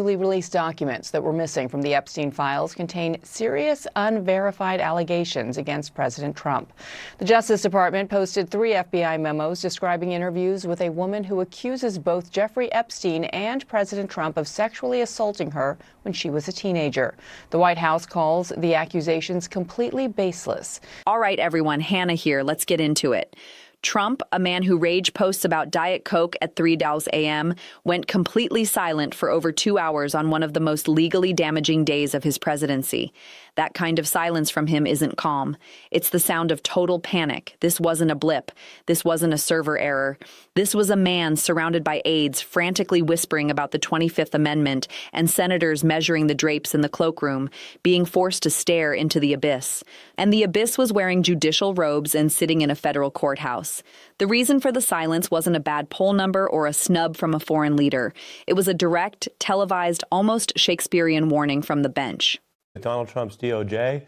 newly released documents that were missing from the Epstein files contain serious, unverified allegations against President Trump. The Justice Department posted 3 FBI memos describing interviews with a woman who accuses both Jeffrey Epstein and President Trump of sexually assaulting her when she was a teenager. The White House calls the accusations completely baseless. All right, everyone, Hannah here. Let's get into it. Trump, a man who rage posts about Diet Coke at 3 a.m., went completely silent for over 2 hours on one of the most legally damaging days of his presidency. That kind of silence from him isn't calm. It's the sound of total panic. This wasn't a blip. This wasn't a server error. This was a man surrounded by aides frantically whispering about the 25th Amendment and senators measuring the drapes in the cloakroom, being forced to stare into the abyss. And the abyss was wearing judicial robes and sitting in a federal courthouse. The reason for the silence wasn't a bad poll number or a snub from a foreign leader. It was a direct, televised, almost Shakespearean warning from the bench. Donald Trump's DOJ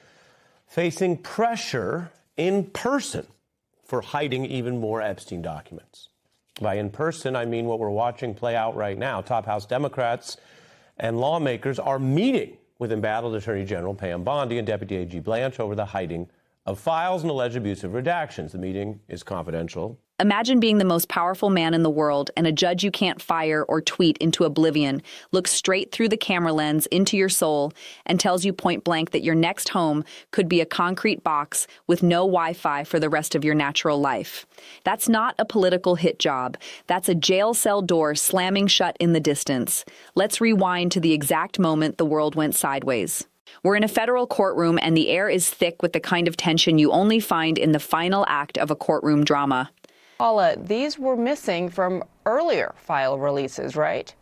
facing pressure in person for hiding even more Epstein documents. By in person, I mean what we're watching play out right now. Top House Democrats and lawmakers are meeting with embattled Attorney General Pam Bondi and Deputy AG Blanche over the hiding of files and alleged abuse of redactions. The meeting is confidential. Imagine being the most powerful man in the world and a judge you can't fire or tweet into oblivion looks straight through the camera lens into your soul and tells you point blank that your next home could be a concrete box with no Wi-Fi for the rest of your natural life. That's not a political hit job. That's a jail cell door slamming shut in the distance. Let's rewind to the exact moment the world went sideways. We're in a federal courtroom and the air is thick with the kind of tension you only find in the final act of a courtroom drama. Paula, these were missing from earlier file releases, right?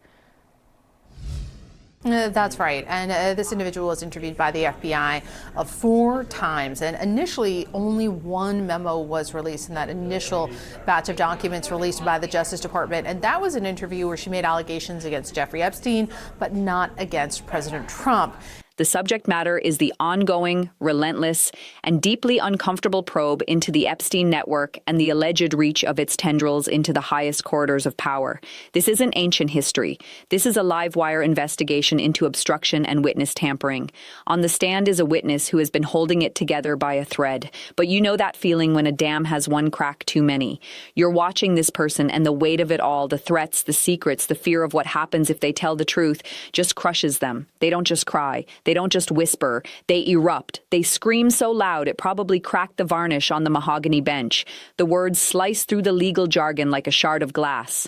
That's right. And this individual was interviewed by the FBI 4 times. And initially, only 1 memo was released in that initial batch of documents released by the Justice Department. And that was an interview where she made allegations against Jeffrey Epstein, but not against President Trump. The subject matter is the ongoing, relentless, and deeply uncomfortable probe into the Epstein network and the alleged reach of its tendrils into the highest corridors of power. This isn't ancient history. This is a live-wire investigation into obstruction and witness tampering. On the stand is a witness who has been holding it together by a thread. But you know that feeling when a dam has one crack too many. You're watching this person and the weight of it all, the threats, the secrets, the fear of what happens if they tell the truth, just crushes them. They don't just cry. They don't just whisper, they erupt. They scream so loud it probably cracked the varnish on the mahogany bench. The words slice through the legal jargon like a shard of glass.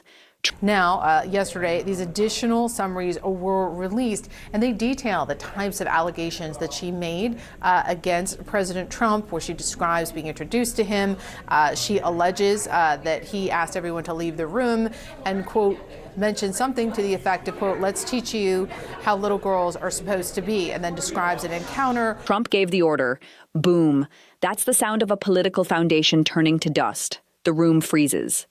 Now, yesterday, these additional summaries were released, and they detail the types of allegations that she made against President Trump, where she describes being introduced to him. She alleges that he asked everyone to leave the room and, quote, mentioned something to the effect of, quote, let's teach you how little girls are supposed to be, and then describes an encounter. Trump gave the order. Boom. That's the sound of a political foundation turning to dust. The room freezes.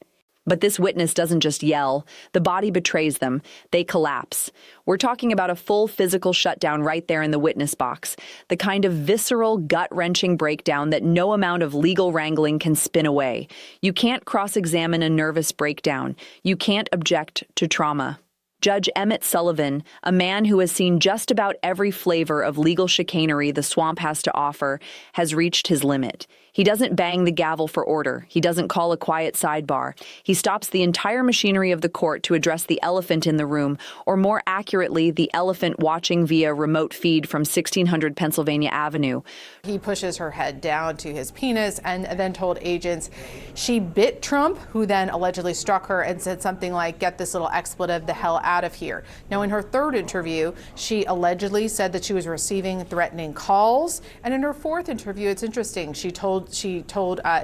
But this witness doesn't just yell. The body betrays them. They collapse. We're talking about a full physical shutdown right there in the witness box, the kind of visceral, gut-wrenching breakdown that no amount of legal wrangling can spin away. You can't cross-examine a nervous breakdown. You can't object to trauma. Judge Emmett Sullivan, a man who has seen just about every flavor of legal chicanery the swamp has to offer, has reached his limit. He doesn't bang the gavel for order. He doesn't call a quiet sidebar. He stops the entire machinery of the court to address the elephant in the room, or more accurately, the elephant watching via remote feed from 1600 Pennsylvania Avenue. He pushes her head down to his penis and then told agents she bit Trump, who then allegedly struck her and said something like, get this little expletive the hell out of here. Now, in her 3rd interview, she allegedly said that she was receiving threatening calls. And in her 4th interview, it's interesting, she told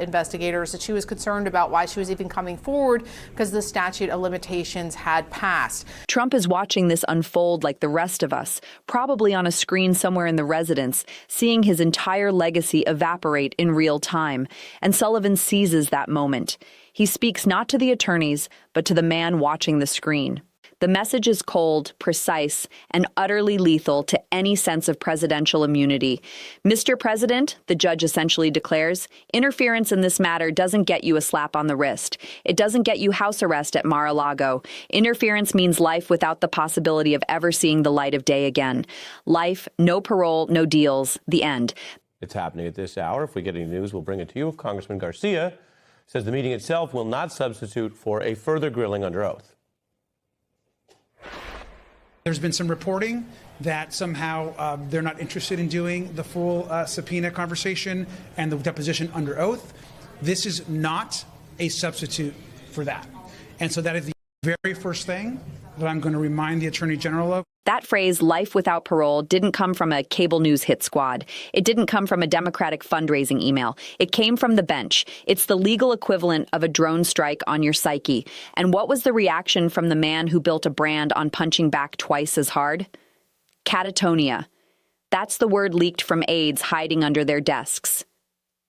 investigators that she was concerned about why she was even coming forward because the statute of limitations had passed. Trump is watching this unfold like the rest of us, probably on a screen somewhere in the residence, seeing his entire legacy evaporate in real time. And Sullivan seizes that moment. He speaks not to the attorneys, but to the man watching the screen. The message is cold, precise, and utterly lethal to any sense of presidential immunity. Mr. President, the judge essentially declares, interference in this matter doesn't get you a slap on the wrist. It doesn't get you house arrest at Mar-a-Lago. Interference means life without the possibility of ever seeing the light of day again. Life, no parole, no deals, the end. It's happening at this hour. If we get any news, we'll bring it to you. Congressman Garcia says the meeting itself will not substitute for a further grilling under oath. There's been some reporting that somehow they're not interested in doing the full subpoena conversation and the deposition under oath. This is not a substitute for that. And so that is the very first thing that I'm going to remind the Attorney General of. That phrase, life without parole, didn't come from a cable news hit squad. It didn't come from a Democratic fundraising email. It came from the bench. It's the legal equivalent of a drone strike on your psyche. And what was the reaction from the man who built a brand on punching back twice as hard? Catatonia. That's the word leaked from aides hiding under their desks.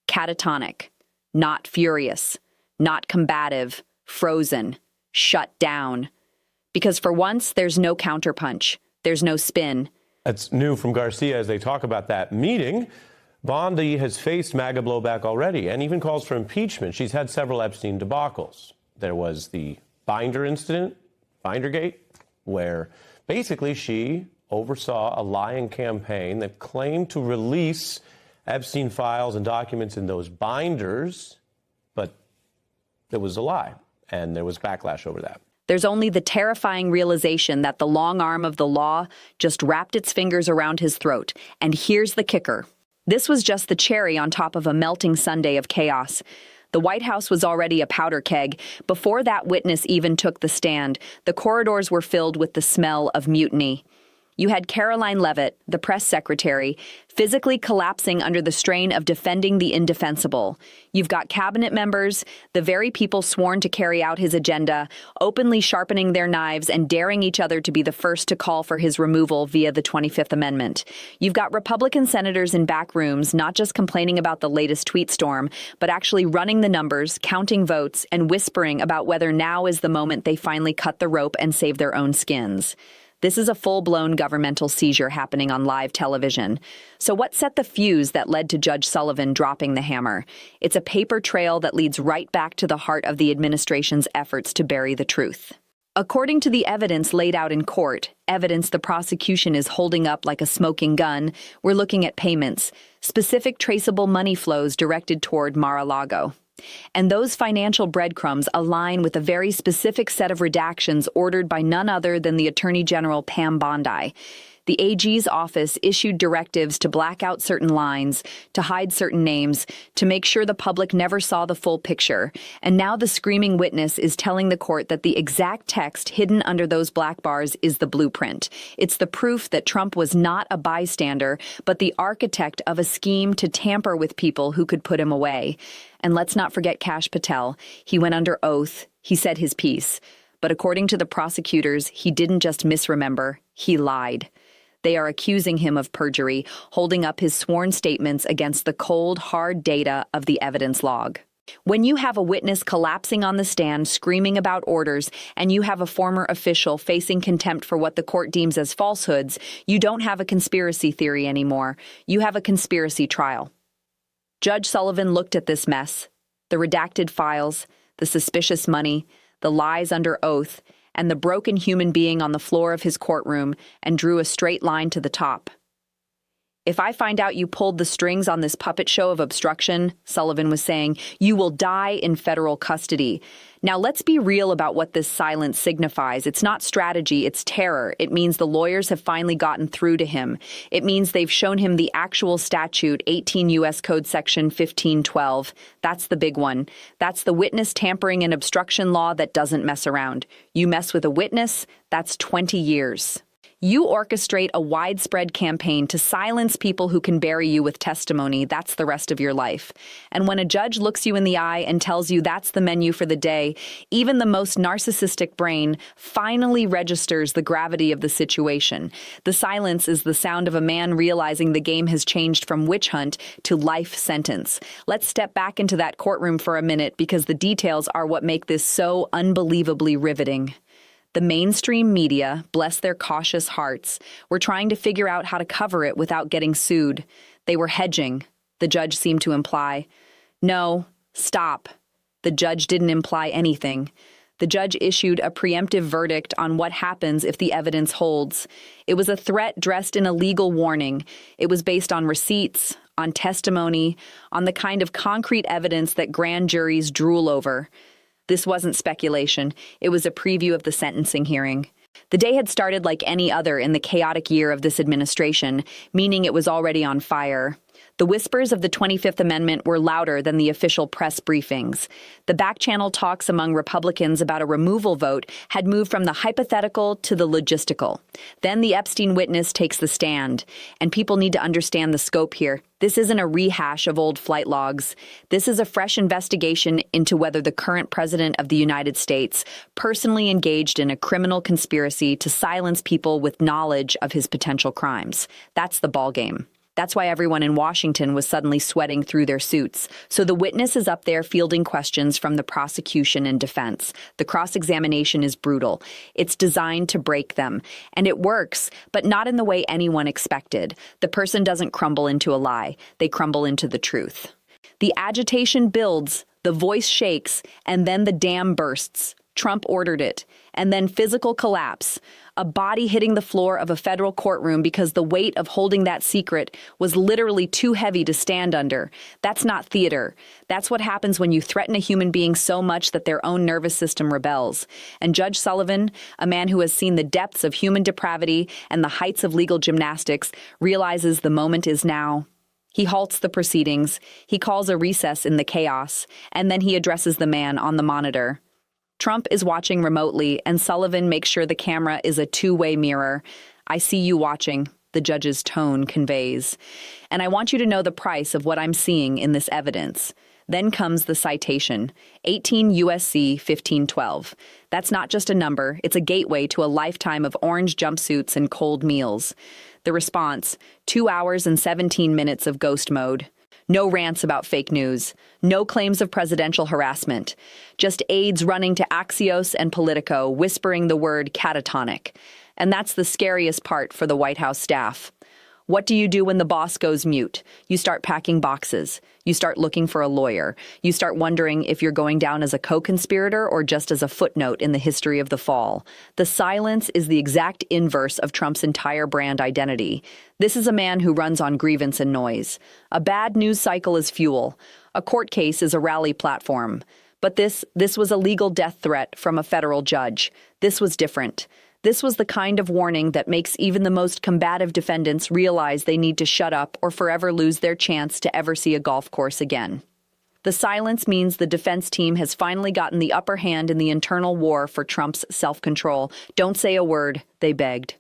Catatonic. Not furious. Not combative. Frozen. Shut down. Because for once, there's no counterpunch. There's no spin. That's new from Garcia as they talk about that meeting. Bondi has faced MAGA blowback already and even calls for impeachment. She's had several Epstein debacles. There was the Binder incident, Bindergate, where basically she oversaw a lying campaign that claimed to release Epstein files and documents in those binders, but it was a lie, and there was backlash over that. There's only the terrifying realization that the long arm of the law just wrapped its fingers around his throat. And here's the kicker. This was just the cherry on top of a melting sundae of chaos. The White House was already a powder keg. Before that witness even took the stand, the corridors were filled with the smell of mutiny. You had Caroline Leavitt, the press secretary, physically collapsing under the strain of defending the indefensible. You've got cabinet members, the very people sworn to carry out his agenda, openly sharpening their knives and daring each other to be the first to call for his removal via the 25th Amendment. You've got Republican senators in back rooms, not just complaining about the latest tweet storm, but actually running the numbers, counting votes, and whispering about whether now is the moment they finally cut the rope and save their own skins. This is a full-blown governmental seizure happening on live television. So what set the fuse that led to Judge Sullivan dropping the hammer? It's a paper trail that leads right back to the heart of the administration's efforts to bury the truth. According to the evidence laid out in court, evidence the prosecution is holding up like a smoking gun, we're looking at payments, specific traceable money flows directed toward Mar-a-Lago. And those financial breadcrumbs align with a very specific set of redactions ordered by none other than the Attorney General Pam Bondi. The AG's office issued directives to black out certain lines, to hide certain names, to make sure the public never saw the full picture. And now the screaming witness is telling the court that the exact text hidden under those black bars is the blueprint. It's the proof that Trump was not a bystander, but the architect of a scheme to tamper with people who could put him away. And let's not forget Kash Patel. He went under oath. He said his piece. But according to the prosecutors, he didn't just misremember, he lied. They are accusing him of perjury, holding up his sworn statements against the cold, hard data of the evidence log. When you have a witness collapsing on the stand, screaming about orders, and you have a former official facing contempt for what the court deems as falsehoods, you don't have a conspiracy theory anymore. You have a conspiracy trial. Judge Sullivan looked at this mess, the redacted files, the suspicious money, the lies under oath, and the broken human being on the floor of his courtroom, and drew a straight line to the top. If I find out you pulled the strings on this puppet show of obstruction, Sullivan was saying, you will die in federal custody. Now let's be real about what this silence signifies. It's not strategy, it's terror. It means the lawyers have finally gotten through to him. It means they've shown him the actual statute, 18 U.S. Code Section 1512. That's the big one. That's the witness tampering and obstruction law that doesn't mess around. You mess with a witness, that's 20 years. You orchestrate a widespread campaign to silence people who can bury you with testimony. That's the rest of your life. And when a judge looks you in the eye and tells you that's the menu for the day, even the most narcissistic brain finally registers the gravity of the situation. The silence is the sound of a man realizing the game has changed from witch hunt to life sentence. Let's step back into that courtroom for a minute because the details are what make this so unbelievably riveting. The mainstream media, bless their cautious hearts, were trying to figure out how to cover it without getting sued. They were hedging, the judge seemed to imply. No, stop. The judge didn't imply anything. The judge issued a preemptive verdict on what happens if the evidence holds. It was a threat dressed in a legal warning. It was based on receipts, on testimony, on the kind of concrete evidence that grand juries drool over. This wasn't speculation. It was a preview of the sentencing hearing. The day had started like any other in the chaotic year of this administration, meaning it was already on fire. The whispers of the 25th Amendment were louder than the official press briefings. The back-channel talks among Republicans about a removal vote had moved from the hypothetical to the logistical. Then the Epstein witness takes the stand, and people need to understand the scope here. This isn't a rehash of old flight logs. This is a fresh investigation into whether the current president of the United States personally engaged in a criminal conspiracy to silence people with knowledge of his potential crimes. That's the ballgame. That's why everyone in Washington was suddenly sweating through their suits. So the witness is up there fielding questions from the prosecution and defense. The cross-examination is brutal. It's designed to break them. And it works, but not in the way anyone expected. The person doesn't crumble into a lie. They crumble into the truth. The agitation builds, the voice shakes, and then the dam bursts. Trump ordered it. And then physical collapse. A body hitting the floor of a federal courtroom because the weight of holding that secret was literally too heavy to stand under. That's not theater. That's what happens when you threaten a human being so much that their own nervous system rebels. And Judge Sullivan, a man who has seen the depths of human depravity and the heights of legal gymnastics, realizes the moment is now. He halts the proceedings. He calls a recess in the chaos, and then he addresses the man on the monitor. Trump is watching remotely, and Sullivan makes sure the camera is a two-way mirror. I see you watching, the judge's tone conveys. And I want you to know the price of what I'm seeing in this evidence. Then comes the citation, 18 U.S.C. 1512. That's not just a number, it's a gateway to a lifetime of orange jumpsuits and cold meals. The response, 2 hours and 17 minutes of ghost mode. No rants about fake news. No claims of presidential harassment. Just aides running to Axios and Politico, whispering the word catatonic. And that's the scariest part for the White House staff. What do you do when the boss goes mute? You start packing boxes. You start looking for a lawyer. You start wondering if you're going down as a co-conspirator or just as a footnote in the history of the fall. The silence is the exact inverse of Trump's entire brand identity. This is a man who runs on grievance and noise. A bad news cycle is fuel. A court case is a rally platform. But this was a legal death threat from a federal judge. This was different. This was the kind of warning that makes even the most combative defendants realize they need to shut up or forever lose their chance to ever see a golf course again. The silence means the defense team has finally gotten the upper hand in the internal war for Trump's self-control. Don't say a word, they begged.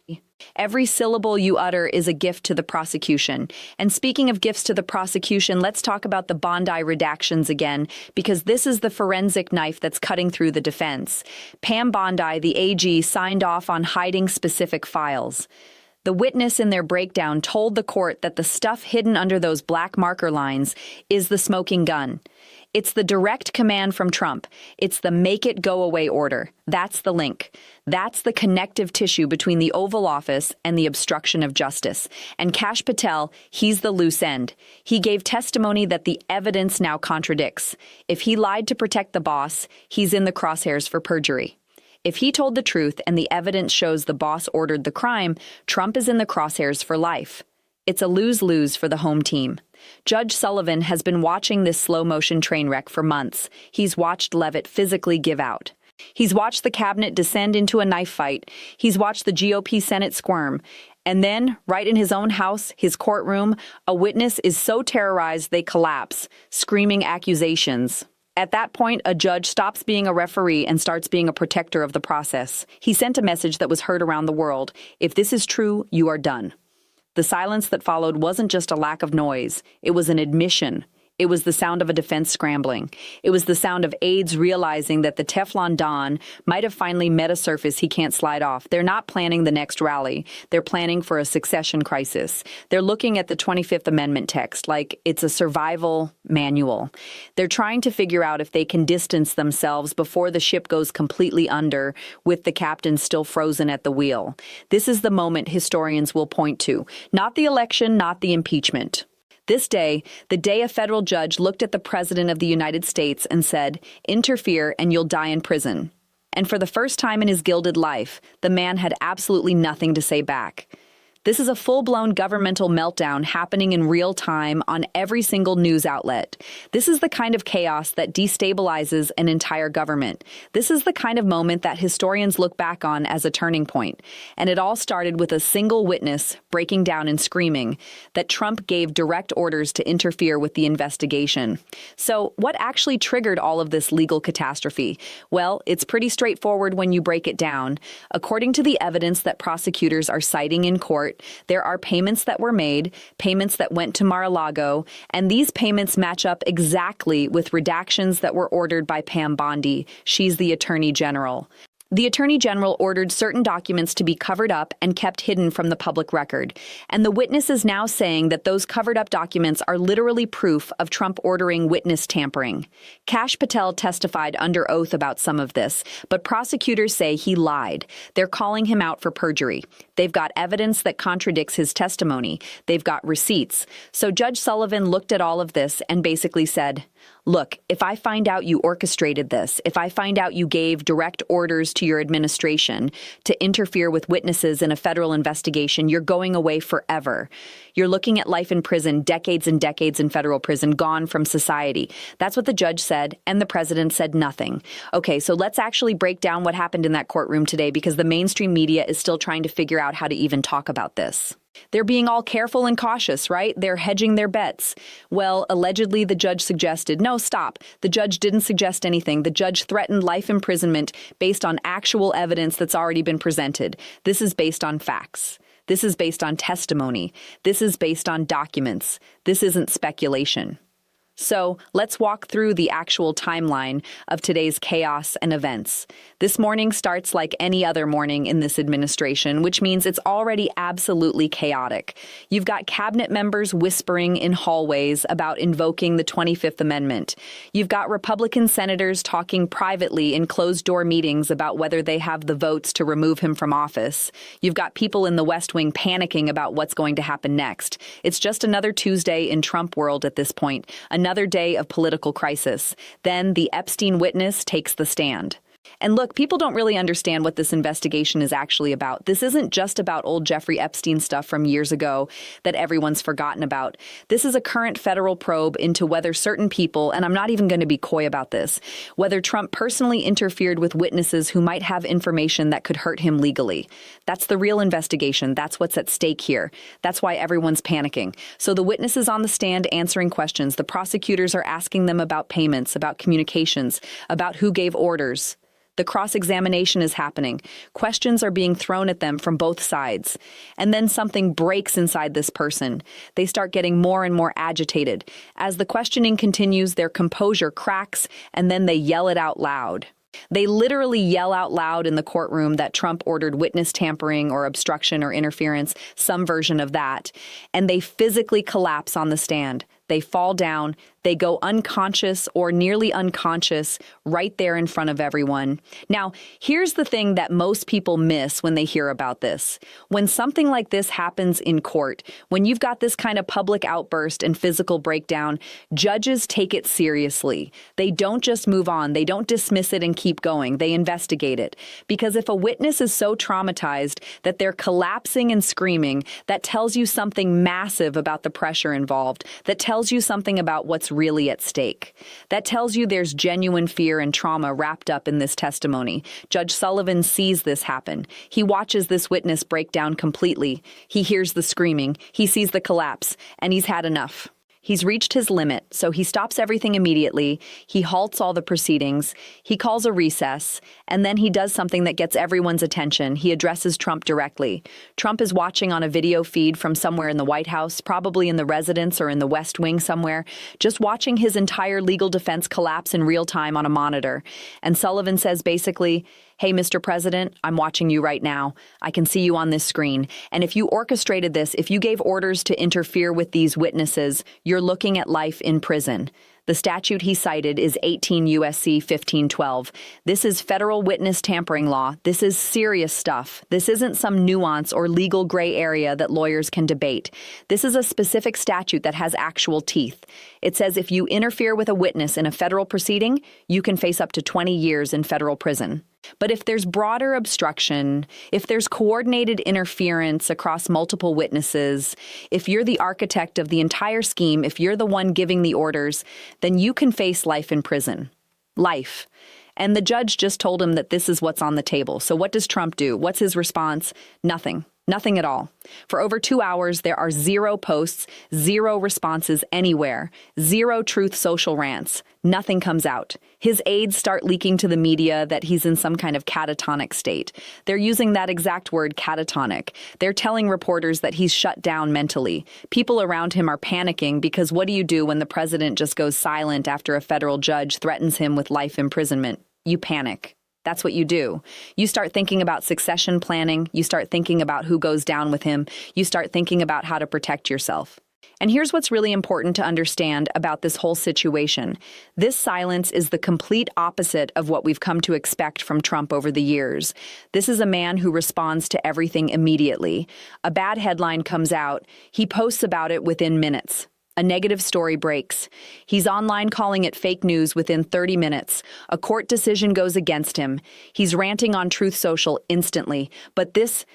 Every syllable you utter is a gift to the prosecution. And speaking of gifts to the prosecution, let's talk about the Bondi redactions again, because this is the forensic knife that's cutting through the defense. Pam Bondi, the AG, signed off on hiding specific files. The witness in their breakdown told the court that the stuff hidden under those black marker lines is the smoking gun. It's the direct command from Trump. It's the make it go away order. That's the link. That's the connective tissue between the Oval Office and the obstruction of justice. And Kash Patel, he's the loose end. He gave testimony that the evidence now contradicts. If he lied to protect the boss, he's in the crosshairs for perjury. If he told the truth and the evidence shows the boss ordered the crime, Trump is in the crosshairs for life. It's a lose-lose for the home team. Judge Sullivan has been watching this slow-motion train wreck for months. He's watched Leavitt physically give out. He's watched the cabinet descend into a knife fight. He's watched the GOP Senate squirm. And then, right in his own house, his courtroom, a witness is so terrorized they collapse, screaming accusations. At that point, a judge stops being a referee and starts being a protector of the process. He sent a message that was heard around the world. If this is true, you are done. The silence that followed wasn't just a lack of noise. It was an admission. It was the sound of a defense scrambling. It was the sound of aides realizing that the Teflon Don might have finally met a surface he can't slide off. They're not planning the next rally. They're planning for a succession crisis. They're looking at the 25th Amendment text like it's a survival manual. They're trying to figure out if they can distance themselves before the ship goes completely under, with the captain still frozen at the wheel. This is the moment historians will point to. Not the election, not the impeachment. This day, the day a federal judge looked at the President of the United States and said, "Interfere and you'll die in prison." And for the first time in his gilded life, the man had absolutely nothing to say back. This is a full-blown governmental meltdown happening in real time on every single news outlet. This is the kind of chaos that destabilizes an entire government. This is the kind of moment that historians look back on as a turning point. And it all started with a single witness breaking down and screaming that Trump gave direct orders to interfere with the investigation. So what actually triggered all of this legal catastrophe? Well, it's pretty straightforward when you break it down. According to the evidence that prosecutors are citing in court, there are payments that were made, payments that went to Mar-a-Lago, and these payments match up exactly with redactions that were ordered by Pam Bondi. She's the Attorney General. The Attorney General ordered certain documents to be covered up and kept hidden from the public record. And the witness is now saying that those covered-up documents are literally proof of Trump ordering witness tampering. Kash Patel testified under oath about some of this, but prosecutors say he lied. They're calling him out for perjury. They've got evidence that contradicts his testimony. They've got receipts. So Judge Sullivan looked at all of this and basically said, "Look, if I find out you orchestrated this, if I find out you gave direct orders to your administration to interfere with witnesses in a federal investigation, you're going away forever. You're looking at life in prison, decades and decades in federal prison, gone from society." That's what the judge said, and the president said nothing. Okay, so let's actually break down what happened in that courtroom today, because the mainstream media is still trying to figure out how to even talk about this. They're being all careful and cautious, right? They're hedging their bets. Well, allegedly, the judge suggested, no, stop. The judge didn't suggest anything. The judge threatened life imprisonment based on actual evidence that's already been presented. This is based on facts. This is based on testimony. This is based on documents. This isn't speculation. So let's walk through the actual timeline of today's chaos and events. This morning starts like any other morning in this administration, which means it's already absolutely chaotic. You've got cabinet members whispering in hallways about invoking the 25th Amendment. You've got Republican senators talking privately in closed-door meetings about whether they have the votes to remove him from office. You've got people in the West Wing panicking about what's going to happen next. It's just another Tuesday in Trump world at this point. Another day of political crisis. Then the Epstein witness takes the stand. And look, people don't really understand what this investigation is actually about. This isn't just about old Jeffrey Epstein stuff from years ago that everyone's forgotten about. This is a current federal probe into whether certain people, and I'm not even going to be coy about this, whether Trump personally interfered with witnesses who might have information that could hurt him legally. That's the real investigation. That's what's at stake here. That's why everyone's panicking. So the witness is on the stand answering questions. The prosecutors are asking them about payments, about communications, about who gave orders. The cross-examination is happening. Questions are being thrown at them from both sides. And then something breaks inside this person. They start getting more and more agitated. As the questioning continues, their composure cracks, and then they yell it out loud. They literally yell out loud in the courtroom that Trump ordered witness tampering or obstruction or interference, some version of that. And they physically collapse on the stand. They fall down, they go unconscious or nearly unconscious right there in front of everyone. Now, here's the thing that most people miss when they hear about this. When something like this happens in court, when you've got this kind of public outburst and physical breakdown, judges take it seriously. They don't just move on. They don't dismiss it and keep going. They investigate it. Because if a witness is so traumatized that they're collapsing and screaming, that tells you something massive about the pressure involved, that tells you something about what's really at stake. That tells you there's genuine fear and trauma wrapped up in this testimony. Judge Sullivan sees this happen. He watches this witness break down completely. He hears the screaming. He sees the collapse, and he's had enough. He's reached his limit, so he stops everything immediately. He halts all the proceedings. He calls a recess, and then he does something that gets everyone's attention. He addresses Trump directly. Trump is watching on a video feed from somewhere in the White House, probably in the residence or in the West Wing somewhere, just watching his entire legal defense collapse in real time on a monitor. And Sullivan says basically, "Hey, Mr. President, I'm watching you right now. I can see you on this screen. And if you orchestrated this, if you gave orders to interfere with these witnesses, you're looking at life in prison." The statute he cited is 18 U.S.C. 1512. This is federal witness tampering law. This is serious stuff. This isn't some nuance or legal gray area that lawyers can debate. This is a specific statute that has actual teeth. It says if you interfere with a witness in a federal proceeding, you can face up to 20 years in federal prison. But if there's broader obstruction, if there's coordinated interference across multiple witnesses, if you're the architect of the entire scheme, if you're the one giving the orders, then you can face life in prison. Life. And the judge just told him that this is what's on the table. So what does Trump do? What's his response? Nothing. Nothing at all. For over 2 hours, there are 0 posts, 0 responses anywhere, 0 Truth Social rants. Nothing comes out. His aides start leaking to the media that he's in some kind of catatonic state. They're using that exact word, catatonic. They're telling reporters that he's shut down mentally. People around him are panicking because what do you do when the president just goes silent after a federal judge threatens him with life imprisonment? You panic. That's what you do. You start thinking about succession planning. You start thinking about who goes down with him. You start thinking about how to protect yourself. And here's what's really important to understand about this whole situation. This silence is the complete opposite of what we've come to expect from Trump over the years. This is a man who responds to everything immediately. A bad headline comes out. He posts about it within minutes. A negative story breaks. He's online calling it fake news within 30 minutes. A court decision goes against him. He's ranting on Truth Social instantly. But this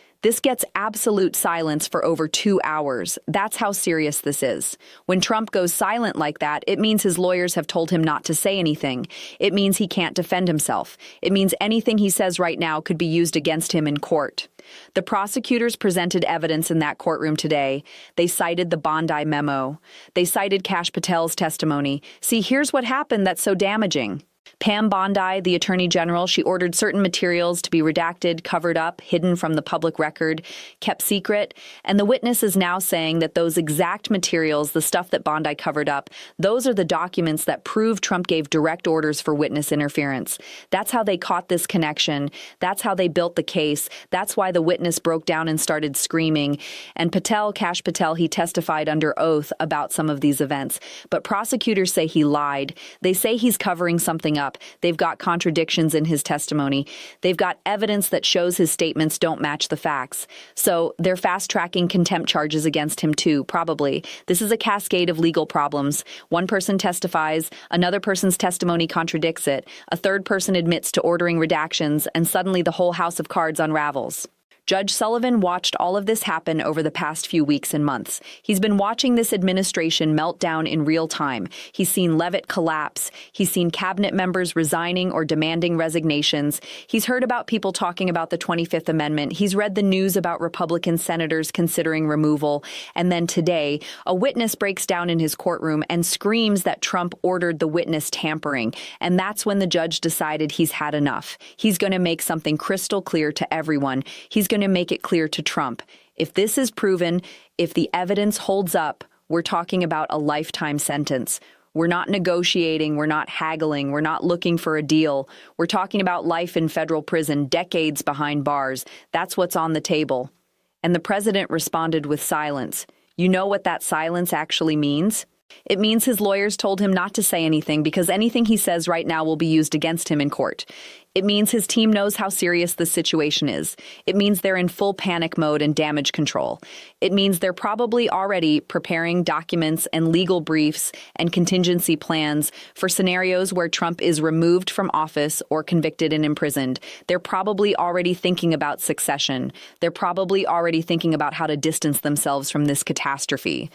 gets absolute silence for over 2 hours. That's how serious this is. When Trump goes silent like that, it means his lawyers have told him not to say anything. It means he can't defend himself. It means anything he says right now could be used against him in court. The prosecutors presented evidence in that courtroom today. They cited the Bondi memo. They cited Kash Patel's testimony. See, here's what happened that's so damaging. Pam Bondi, the Attorney General, she ordered certain materials to be redacted, covered up, hidden from the public record, kept secret. And the witness is now saying that those exact materials, the stuff that Bondi covered up, those are the documents that prove Trump gave direct orders for witness interference. That's how they caught this connection. That's how they built the case. That's why the witness broke down and started screaming. And Kash Patel, he testified under oath about some of these events. But prosecutors say he lied. They say he's covering something up. They've got contradictions in his testimony. They've got evidence that shows his statements don't match the facts. So they're fast-tracking contempt charges against him too, probably. This is a cascade of legal problems. One person testifies, another person's testimony contradicts it, a third person admits to ordering redactions, and suddenly the whole house of cards unravels. Judge Sullivan watched all of this happen over the past few weeks and months. He's been watching this administration melt down in real time. He's seen Leavitt collapse. He's seen cabinet members resigning or demanding resignations. He's heard about people talking about the 25th Amendment. He's read the news about Republican senators considering removal. And then today, a witness breaks down in his courtroom and screams that Trump ordered the witness tampering. And that's when the judge decided he's had enough. He's going to make something crystal clear to everyone. He's going to make it clear to Trump. If this is proven, if the evidence holds up, we're talking about a lifetime sentence. We're not negotiating, we're not haggling, we're not looking for a deal. We're talking about life in federal prison, decades behind bars. That's what's on the table. And the president responded with silence. You know what that silence actually means? It means his lawyers told him not to say anything because anything he says right now will be used against him in court. It means his team knows how serious this situation is. It means they're in full panic mode and damage control. It means they're probably already preparing documents and legal briefs and contingency plans for scenarios where Trump is removed from office or convicted and imprisoned. They're probably already thinking about succession. They're probably already thinking about how to distance themselves from this catastrophe.